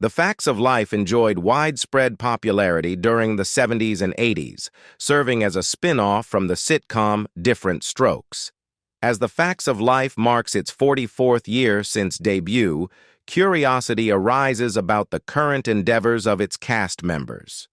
The Facts of Life enjoyed widespread popularity during the 70s and 80s, serving as a spin-off from the sitcom Diff'rent Strokes. As The Facts of Life marks its 44th year since debut, curiosity arises about the current endeavors of its cast members.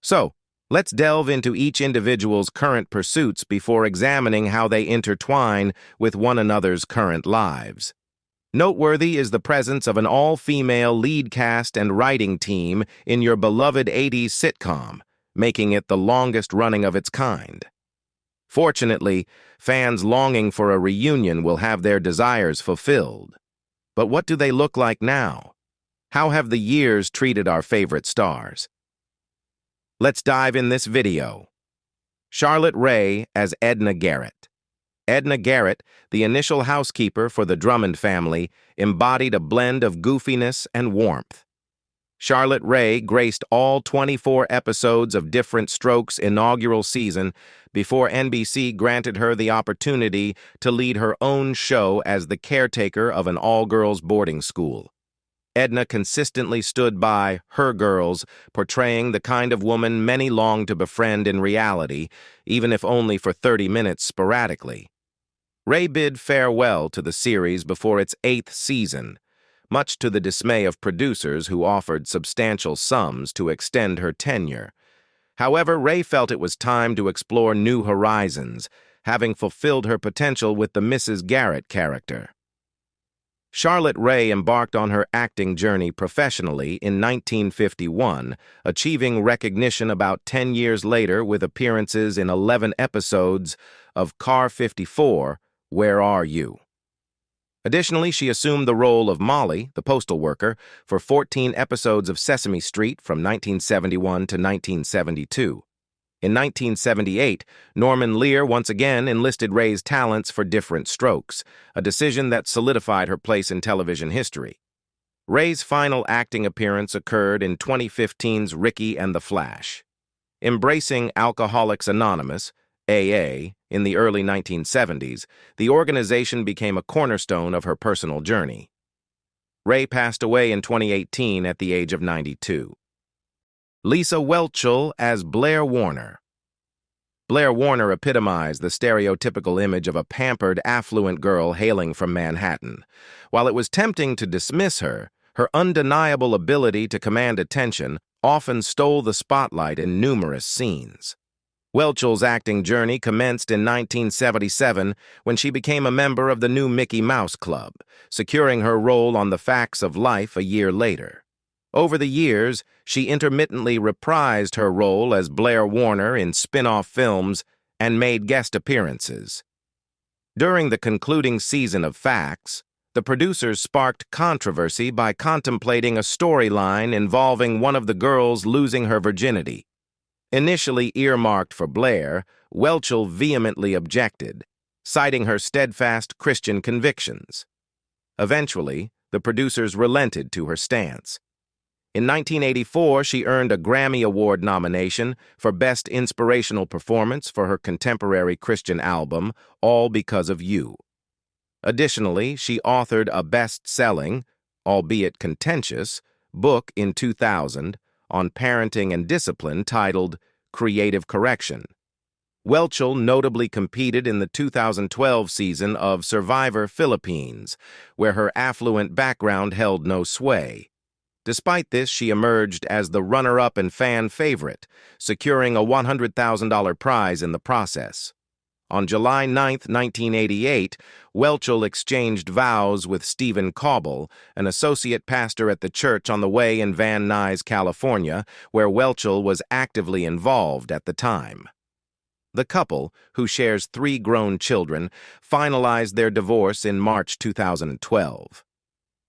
So, let's delve into each individual's current pursuits before examining how they intertwine with one another's current lives. Noteworthy is the presence of an all-female lead cast and writing team in your beloved 80s sitcom, making it the longest running of its kind. Fortunately, fans longing for a reunion will have their desires fulfilled. But what do they look like now? How have the years treated our favorite stars? Let's dive in this video. Charlotte Rae as Edna Garrett. Edna Garrett, the initial housekeeper for the Drummond family, embodied a blend of goofiness and warmth. Charlotte Rae graced all 24 episodes of Diff'rent Strokes' inaugural season before NBC granted her the opportunity to lead her own show as the caretaker of an all-girls boarding school. Edna consistently stood by her girls, portraying the kind of woman many long to befriend in reality, even if only for 30 minutes sporadically. Rae bid farewell to the series before its 8th season, much to the dismay of producers who offered substantial sums to extend her tenure. However, Rae felt it was time to explore new horizons, having fulfilled her potential with the Mrs. Garrett character. Charlotte Rae embarked on her acting journey professionally in 1951, achieving recognition about 10 years later with appearances in 11 episodes of Car 54, Where Are You? Additionally, she assumed the role of Molly, the postal worker, for 14 episodes of Sesame Street from 1971 to 1972. In 1978, Norman Lear once again enlisted Rae's talents for Diff'rent Strokes, a decision that solidified her place in television history. Rae's final acting appearance occurred in 2015's Ricky and the Flash. Embracing Alcoholics Anonymous, AA, in the early 1970s, the organization became a cornerstone of her personal journey. Rae passed away in 2018 at the age of 92. Lisa Whelchel as Blair Warner. Blair Warner epitomized the stereotypical image of a pampered, affluent girl hailing from Manhattan. While it was tempting to dismiss her, her undeniable ability to command attention often stole the spotlight in numerous scenes. Whelchel's acting journey commenced in 1977 when she became a member of the new Mickey Mouse Club, securing her role on The Facts of Life a year later. Over the years, she intermittently reprised her role as Blair Warner in spin-off films and made guest appearances. During the concluding season of Facts, the producers sparked controversy by contemplating a storyline involving one of the girls losing her virginity. Initially earmarked for Blair, Whelchel vehemently objected, citing her steadfast Christian convictions. Eventually, the producers relented to her stance. In 1984, she earned a Grammy Award nomination for Best Inspirational Performance for her contemporary Christian album, All Because of You. Additionally, she authored a best-selling, albeit contentious, book in 2000 on parenting and discipline titled Creative Correction. Whelchel notably competed in the 2012 season of Survivor Philippines, where her affluent background held no sway. Despite this, she emerged as the runner-up and fan favorite, securing a $100,000 prize in the process. On July 9, 1988, Whelchel exchanged vows with Stephen Cauble, an associate pastor at the church on the Way in Van Nuys, California, where Whelchel was actively involved at the time. The couple, who shares 3 grown children, finalized their divorce in March 2012.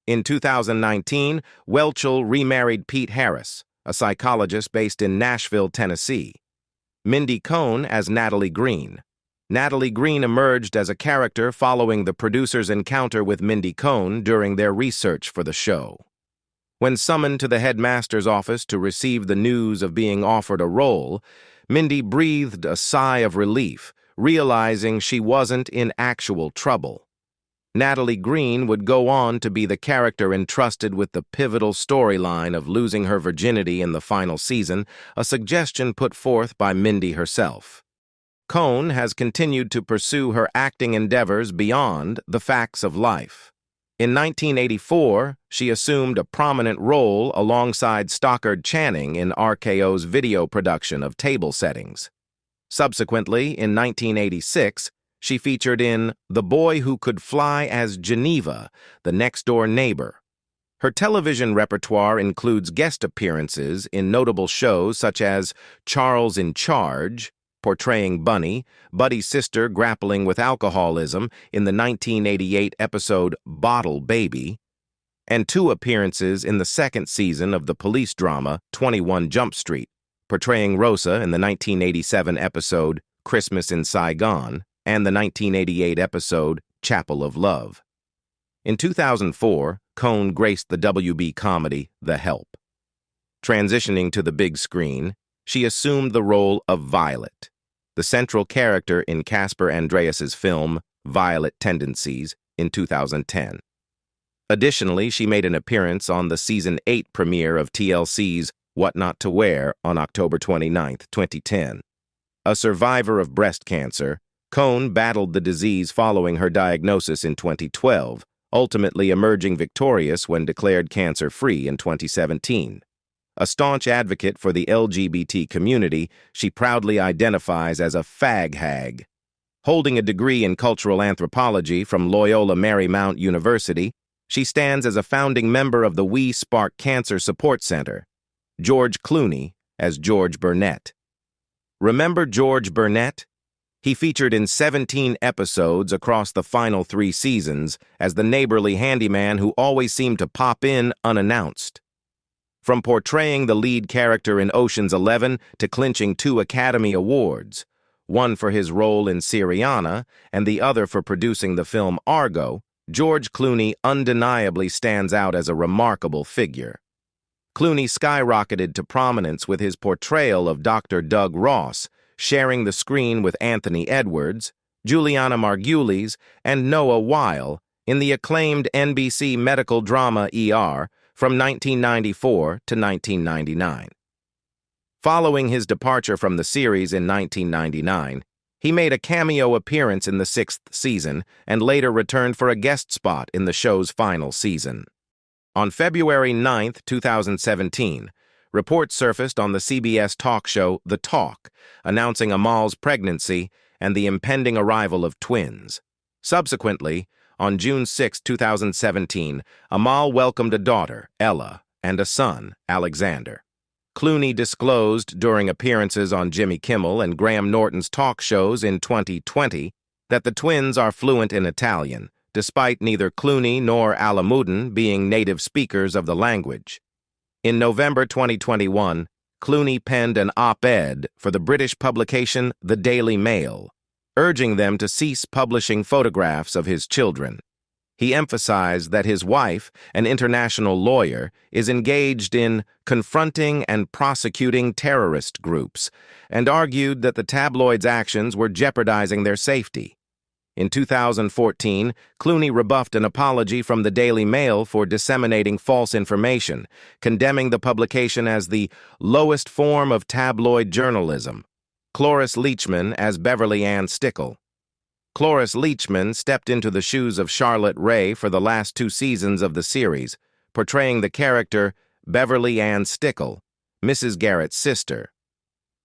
In 2019, Whelchel remarried Pete Harris, a psychologist based in Nashville, Tennessee. Mindy Cohn as Natalie Green. Natalie Green emerged as a character following the producer's encounter with Mindy Cohn during their research for the show. When summoned to the headmaster's office to receive the news of being offered a role, Mindy breathed a sigh of relief, realizing she wasn't in actual trouble. Natalie Green would go on to be the character entrusted with the pivotal storyline of losing her virginity in the final season, a suggestion put forth by Mindy herself. Cohn has continued to pursue her acting endeavors beyond the facts of life. In 1984, she assumed a prominent role alongside Stockard Channing in RKO's video production of Table Settings. Subsequently, in 1986, she featured in The Boy Who Could Fly as Geneva, the next-door neighbor. Her television repertoire includes guest appearances in notable shows such as Charles in Charge, portraying Bunny, Buddy's sister grappling with alcoholism in the 1988 episode Bottle Baby, and 2 appearances in the 2nd season of the police drama 21 Jump Street, portraying Rosa in the 1987 episode Christmas in Saigon and the 1988 episode Chapel of Love. In 2004, Cohn graced the WB comedy The Help. Transitioning to the big screen, she assumed the role of Violet, the central character in Caspar Andreas's film Violet Tendencies in 2010. Additionally, she made an appearance on the Season 8 premiere of TLC's What Not to Wear on October 29, 2010. A survivor of breast cancer, Cohn battled the disease following her diagnosis in 2012, ultimately emerging victorious when declared cancer-free in 2017. A staunch advocate for the LGBT community, she proudly identifies as a fag hag. Holding a degree in cultural anthropology from Loyola Marymount University, she stands as a founding member of the We Spark Cancer Support Center. George Clooney as George Burnett. Remember George Burnett? He featured in 17 episodes across the final 3 seasons as the neighborly handyman who always seemed to pop in unannounced. From portraying the lead character in Ocean's 11 to clinching 2 Academy Awards, one for his role in Syriana and the other for producing the film Argo, George Clooney undeniably stands out as a remarkable figure. Clooney skyrocketed to prominence with his portrayal of Dr. Doug Ross, sharing the screen with Anthony Edwards, Juliana Margulies, and Noah Weil in the acclaimed NBC medical drama ER from 1994 to 1999. Following his departure from the series in 1999, he made a cameo appearance in the 6th season and later returned for a guest spot in the show's final season. On February 9, 2017, reports surfaced on the CBS talk show The Talk, announcing Amal's pregnancy and the impending arrival of twins. Subsequently, on June 6, 2017, Amal welcomed a daughter, Ella, and a son, Alexander. Clooney disclosed during appearances on Jimmy Kimmel and Graham Norton's talk shows in 2020 that the twins are fluent in Italian, despite neither Clooney nor Alamuddin being native speakers of the language. In November 2021, Clooney penned an op-ed for the British publication The Daily Mail, urging them to cease publishing photographs of his children. He emphasized that his wife, an international lawyer, is engaged in confronting and prosecuting terrorist groups, and argued that the tabloid's actions were jeopardizing their safety. In 2014, Clooney rebuffed an apology from the Daily Mail for disseminating false information, condemning the publication as the lowest form of tabloid journalism. Cloris Leachman as Beverly Ann Stickle. Cloris Leachman stepped into the shoes of Charlotte Rae for the last 2 seasons of the series, portraying the character Beverly Ann Stickle, Mrs. Garrett's sister.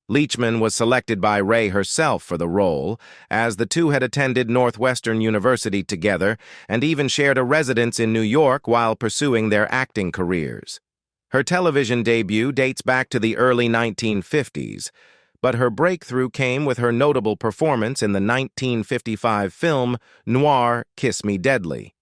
Leachman was selected by Rae herself for the role, as the two had attended Northwestern University together and even shared a residence in New York while pursuing their acting careers. Her television debut dates back to the early 1950s, but her breakthrough came with her notable performance in the 1955 film noir Kiss Me Deadly.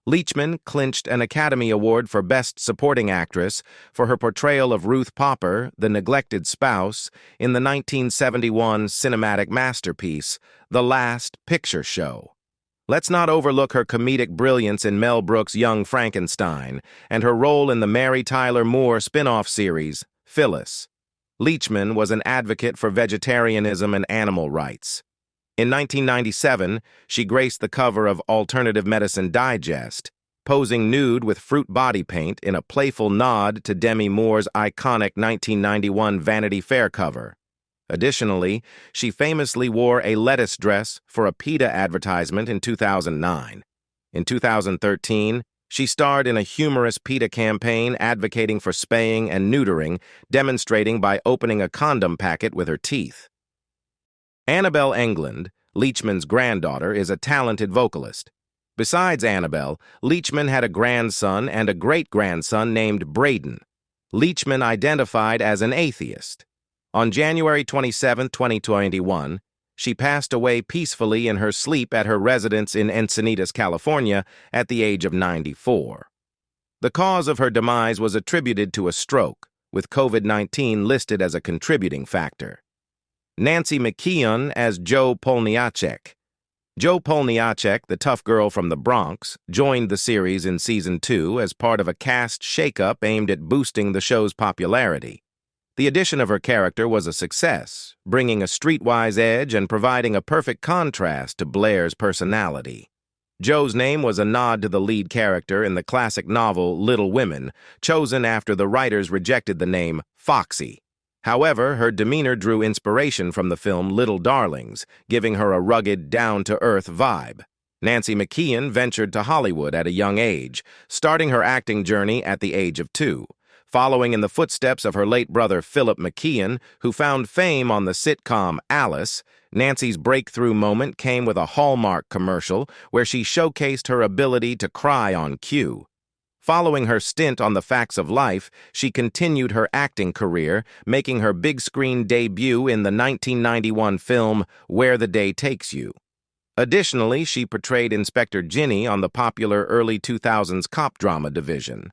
Leachman clinched an Academy Award for Best Supporting Actress for her portrayal of Ruth Popper, the neglected spouse, in the 1971 cinematic masterpiece, The Last Picture Show. Let's not overlook her comedic brilliance in Mel Brooks' Young Frankenstein and her role in the Mary Tyler Moore spin-off series, Phyllis. Leachman was an advocate for vegetarianism and animal rights. In 1997, she graced the cover of Alternative Medicine Digest, posing nude with fruit body paint in a playful nod to Demi Moore's iconic 1991 Vanity Fair cover. Additionally, she famously wore a lettuce dress for a PETA advertisement in 2009. In 2013, she starred in a humorous PETA campaign advocating for spaying and neutering, demonstrating by opening a condom packet with her teeth. Annabelle England, Leachman's granddaughter, is a talented vocalist. Besides Annabelle, Leachman had a grandson and a great-grandson named Braden. Leachman identified as an atheist. On January 27, 2021, she passed away peacefully in her sleep at her residence in Encinitas, California, at the age of 94. The cause of her demise was attributed to a stroke, with COVID-19 listed as a contributing factor. Nancy McKeon as Joe Polniacek. Joe Polniacek, the tough girl from the Bronx, joined the series in Season 2 as part of a cast shakeup aimed at boosting the show's popularity. The addition of her character was a success, bringing a streetwise edge and providing a perfect contrast to Blair's personality. Joe's name was a nod to the lead character in the classic novel Little Women, chosen after the writers rejected the name Foxy. However, her demeanor drew inspiration from the film Little Darlings, giving her a rugged, down-to-earth vibe. Nancy McKeon ventured to Hollywood at a young age, starting her acting journey at the age of 2. Following in the footsteps of her late brother Philip McKeon, who found fame on the sitcom Alice, Nancy's breakthrough moment came with a Hallmark commercial where she showcased her ability to cry on cue. Following her stint on The Facts of Life, she continued her acting career, making her big-screen debut in the 1991 film Where the Day Takes You. Additionally, she portrayed Inspector Ginny on the popular early 2000s cop drama division.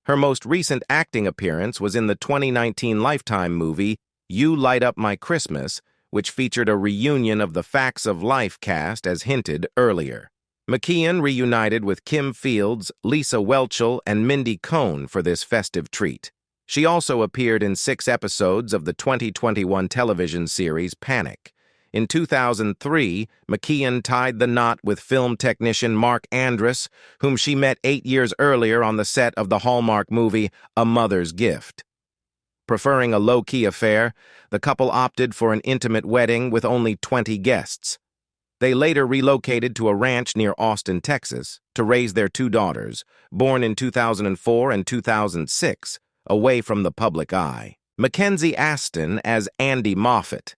Her most recent acting appearance was in the 2019 Lifetime movie You Light Up My Christmas, which featured a reunion of the Facts of Life cast as hinted earlier. McKeon reunited with Kim Fields, Lisa Whelchel, and Mindy Cohn for this festive treat. She also appeared in 6 episodes of the 2021 television series Panic. In 2003, McKeon tied the knot with film technician Mark Andrus, whom she met 8 years earlier on the set of the Hallmark movie A Mother's Gift. Preferring a low-key affair, the couple opted for an intimate wedding with only 20 guests. They later relocated to a ranch near Austin, Texas, to raise their 2 daughters, born in 2004 and 2006, away from the public eye. Mackenzie Astin as Andy Moffat.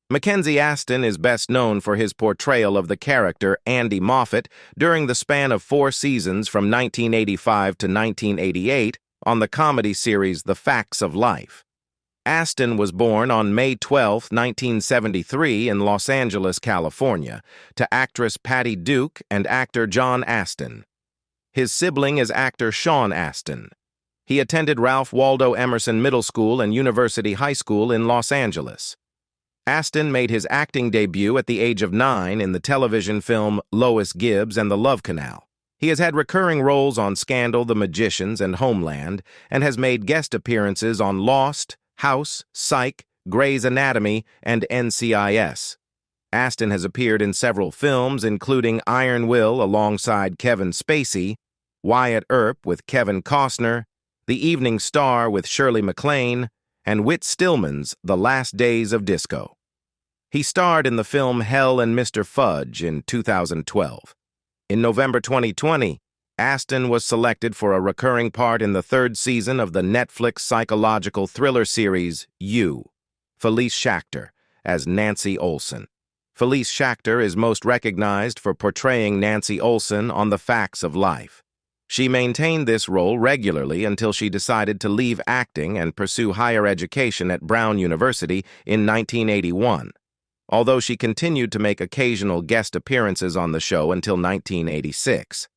Mackenzie Astin is best known for his portrayal of the character Andy Moffat during the span of 4 seasons from 1985 to 1988 on the comedy series The Facts of Life. Astin was born on May 12, 1973 in Los Angeles, California, to actress Patty Duke and actor John Astin. His sibling is actor Sean Astin. He attended Ralph Waldo Emerson Middle School and University High School in Los Angeles. Astin made his acting debut at the age of 9 in the television film Lois Gibbs and the Love Canal. He has had recurring roles on Scandal, The Magicians, and Homeland, and has made guest appearances on Lost, House, Psych, Grey's Anatomy, and NCIS. Astin has appeared in several films, including Iron Will alongside Kevin Spacey, Wyatt Earp with Kevin Costner, The Evening Star with Shirley MacLaine, and Whit Stillman's The Last Days of Disco. He starred in the film Hell and Mr. Fudge in 2012. In November 2020, Astin was selected for a recurring part in the 3rd season of the Netflix psychological thriller series You, Felice Schachter, as Nancy Olson. Felice Schachter is most recognized for portraying Nancy Olson on The Facts of Life. She maintained this role regularly until she decided to leave acting and pursue higher education at Brown University in 1981, although she continued to make occasional guest appearances on the show until 1986.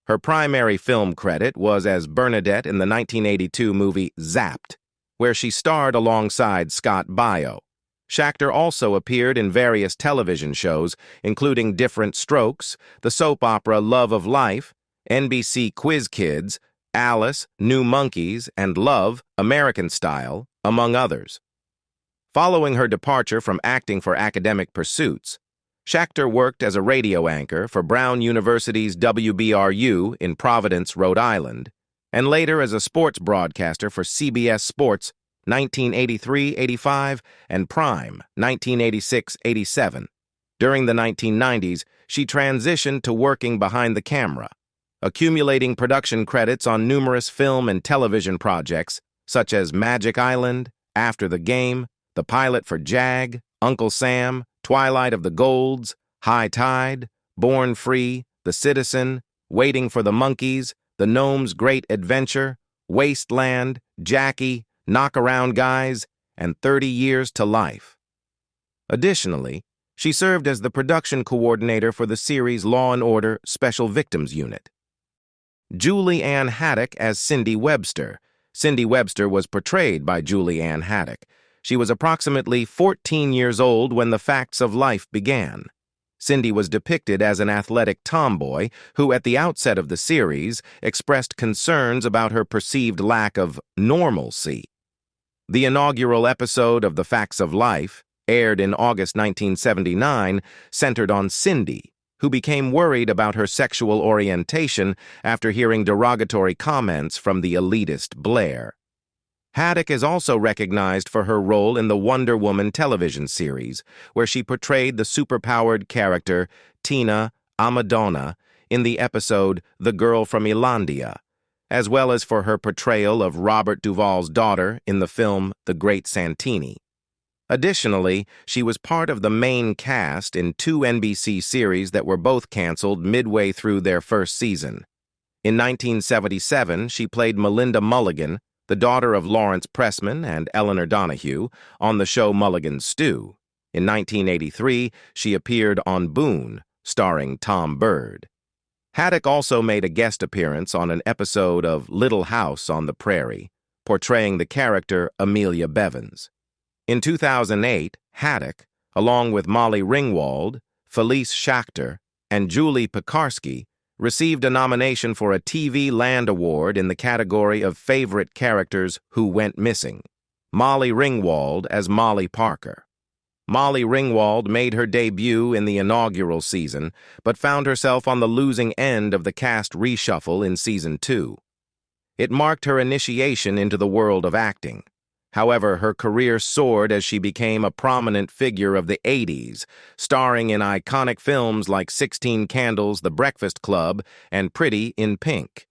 Her primary film credit was as Bernadette in the 1982 movie Zapped, where she starred alongside Scott Baio. Schachter also appeared in various television shows, including Different Strokes, the soap opera Love of Life, NBC Quiz Kids, Alice, New Monkeys, and Love, American Style, among others. Following her departure from acting for academic pursuits, Schachter worked as a radio anchor for Brown University's WBRU in Providence, Rhode Island, and later as a sports broadcaster for CBS Sports 1983-85 and Prime 1986-87. During the 1990s, she transitioned to working behind the camera, accumulating production credits on numerous film and television projects such as Magic Island, After the Game, the pilot for JAG, Uncle Sam, Twilight of the Golds, High Tide, Born Free, The Citizen, Waiting for the Monkeys, The Gnome's Great Adventure, Wasteland, Jackie, Knockaround Guys, and 30 Years to Life. Additionally, she served as the production coordinator for the series Law & Order Special Victims Unit. Julie Ann Haddock as Cindy Webster. Cindy Webster was portrayed by Julie Ann Haddock. She was approximately 14 years old when the facts of life began. Cindy was depicted as an athletic tomboy who, at the outset of the series, expressed concerns about her perceived lack of normalcy. The inaugural episode of The Facts of Life, aired in August 1979, centered on Cindy, who became worried about her sexual orientation after hearing derogatory comments from the elitist Blair. Haddock is also recognized for her role in the Wonder Woman television series, where she portrayed the superpowered character Tina Amadonna in the episode The Girl from Elandia, as well as for her portrayal of Robert Duvall's daughter in the film The Great Santini. Additionally, she was part of the main cast in 2 NBC series that were both canceled midway through their first season. In 1977, she played Melinda Mulligan, the daughter of Lawrence Pressman and Eleanor Donahue, on the show Mulligan's Stew. In 1983, she appeared on Boone, starring Tom Bird. Haddock also made a guest appearance on an episode of Little House on the Prairie, portraying the character Amelia Bevins. In 2008, Haddock, along with Molly Ringwald, Felice Schachter, and Julie Pekarsky, received a nomination for a TV Land Award in the category of Favorite Characters Who Went Missing. Molly Ringwald as Molly Parker. Molly Ringwald made her debut in the inaugural season, but found herself on the losing end of the cast reshuffle in Season 2. It marked her initiation into the world of acting. However, her career soared as she became a prominent figure of the 80s, starring in iconic films like 16 Candles, The Breakfast Club, and Pretty in Pink.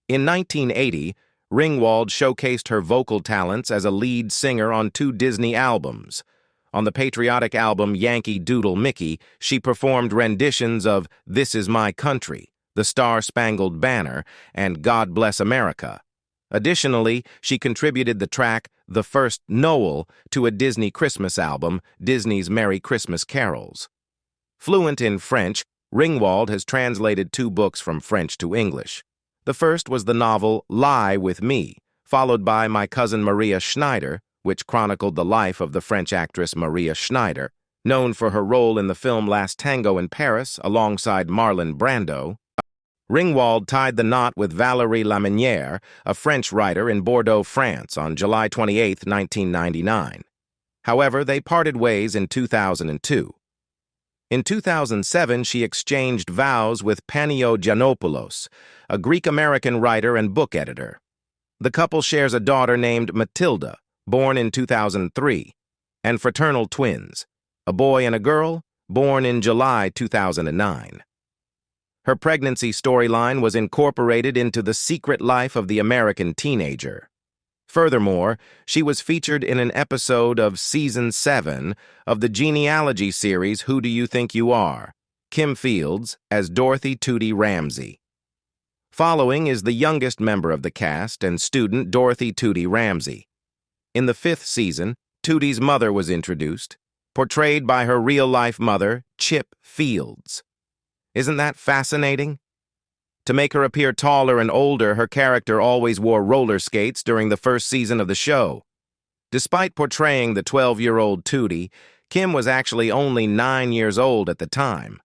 In 1980, Ringwald showcased her vocal talents as a lead singer on 2 Disney albums. On the patriotic album Yankee Doodle Mickey, she performed renditions of This Is My Country, The Star-Spangled Banner, and God Bless America. Additionally, she contributed the track The First Noel to a Disney Christmas album, Disney's Merry Christmas Carols. Fluent in French, Ringwald has translated 2 books from French to English. The first was the novel Lie with Me, followed by My Cousin Maria Schneider, which chronicled the life of the French actress Maria Schneider, known for her role in the film Last Tango in Paris alongside Marlon Brando. Ringwald tied the knot with Valérie Laminière, a French writer in Bordeaux, France, on July 28, 1999. However, they parted ways in 2002. In 2007, she exchanged vows with Panio Giannopoulos, a Greek-American writer and book editor. The couple shares a daughter named Matilda, born in 2003, and fraternal twins, a boy and a girl, born in July 2009. Her pregnancy storyline was incorporated into The Secret Life of the American Teenager. Furthermore, she was featured in an episode of Season 7 of the genealogy series Who Do You Think You Are? Kim Fields as Dorothy Tootie Ramsey. Following is the youngest member of the cast and student Dorothy Tootie Ramsey. In the 5th season, Tootie's mother was introduced, portrayed by her real-life mother, Chip Fields. Isn't that fascinating? To make her appear taller and older, her character always wore roller skates during the first season of the show. Despite portraying the 12-year-old Tootie, Kim was actually only 9 years old at the time.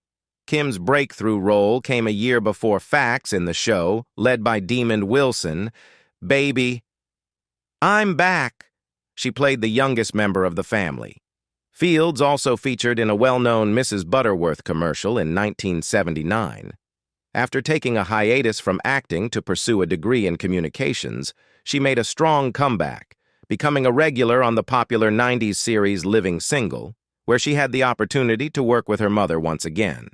Kim's breakthrough role came a year before Fax in the show, led by Demond Wilson. Baby, I'm back. She played the youngest member of the family. Fields also featured in a well-known Mrs. Butterworth commercial in 1979. After taking a hiatus from acting to pursue a degree in communications, she made a strong comeback, becoming a regular on the popular 90s series Living Single, where she had the opportunity to work with her mother once again.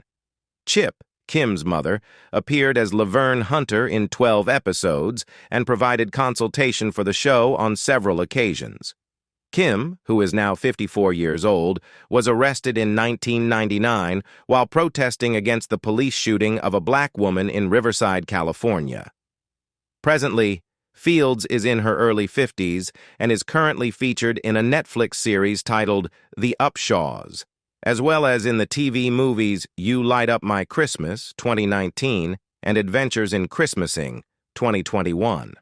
Chip, Kim's mother, appeared as Laverne Hunter in 12 episodes and provided consultation for the show on several occasions. Kim, who is now 54 years old, was arrested in 1999 while protesting against the police shooting of a black woman in Riverside, California. Presently, Fields is in her early 50s and is currently featured in a Netflix series titled The Upshaws, as well as in the TV movies You Light Up My Christmas, 2019, and Adventures in Christmasing, 2021.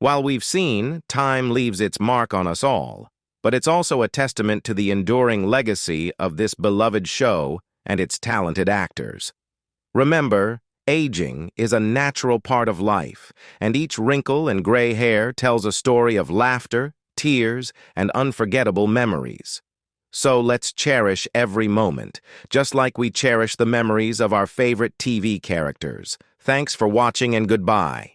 While we've seen time leaves its mark on us all, but it's also a testament to the enduring legacy of this beloved show and its talented actors. Remember, aging is a natural part of life, and each wrinkle and gray hair tells a story of laughter, tears, and unforgettable memories. So let's cherish every moment, just like we cherish the memories of our favorite TV characters. Thanks for watching and goodbye.